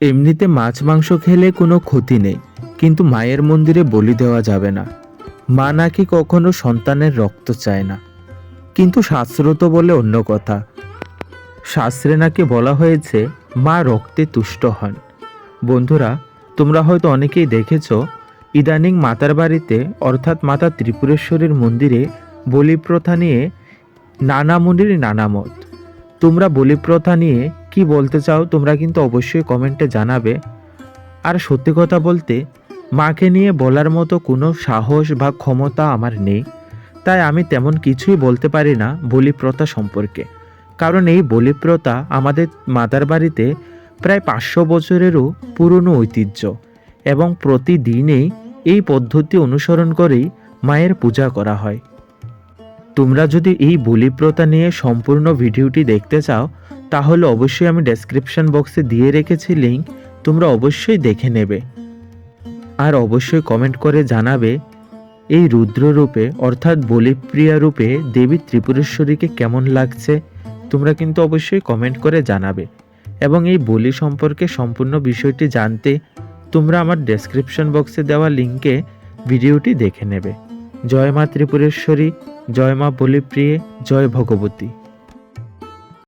এমনিতে মাছ মাংস খেলে কোনো ক্ষতি নেই, কিন্তু মায়ের মন্দিরে বলি দেওয়া যাবে না। মা নাকি কখনো সন্তানের রক্ত চায় না, কিন্তু শাস্ত্র তো বলে অন্য কথা। শাস্ত্রে নাকি বলা হয়েছে মা রক্তে তুষ্ট হন। বন্ধুরা, তোমরা হয়তো অনেকেই দেখেছ ইদানিং মাতার বাড়িতে অর্থাৎ মাতা ত্রিপুরেশ্বরীর মন্দিরে বলি প্রথা নিয়ে নানা মুনির নানা মত। তোমরা বলি প্রথা নিয়ে কি বলতে চাও তোমরা কিন্তু অবশ্যই কমেন্টে জানাবে। আর সত্যি কথা বলতে, মাকে নিয়ে বলার মতো কোনো সাহস বা ক্ষমতা আমার নেই, তাই আমি তেমন কিছুই বলতে পারি না বলি প্রথা সম্পর্কে। কারণ এই বলি প্রথা আমাদের মাতার বাড়িতে প্রায় 500 বছরেরও পুরনো ঐতিহ্য, এবং প্রতিদিনেই এই পদ্ধতি অনুসরণ করেই মায়ের পূজা করা হয়। তোমরা যদি এই বলি প্রথা নিয়ে সম্পূর্ণ ভিডিওটি দেখতে চাও, তাহলে অবশ্যই আমি ডেসক্রিপশন বক্সে দিয়ে রেখেছি লিঙ্ক, তোমরা অবশ্যই দেখে নেবে। আর অবশ্যই কমেন্ট করে জানাবে এই রুদ্র রূপে অর্থাৎ বলিপ্রিয়া রূপে দেবী ত্রিপুরেশ্বরীকে কেমন লাগছে। তোমরা কিন্তু অবশ্যই কমেন্ট করে জানাবে, এবং এই বলি সম্পর্কে সম্পূর্ণ বিষয়টি জানতে তোমরা আমার ডেসক্রিপশন বক্সে দেওয়া লিঙ্কে ভিডিওটি দেখে নেবে। জয় মা ত্রিপুরেশ্বরী, জয় মা বলিপ্রিয়ে, জয় ভগবতী।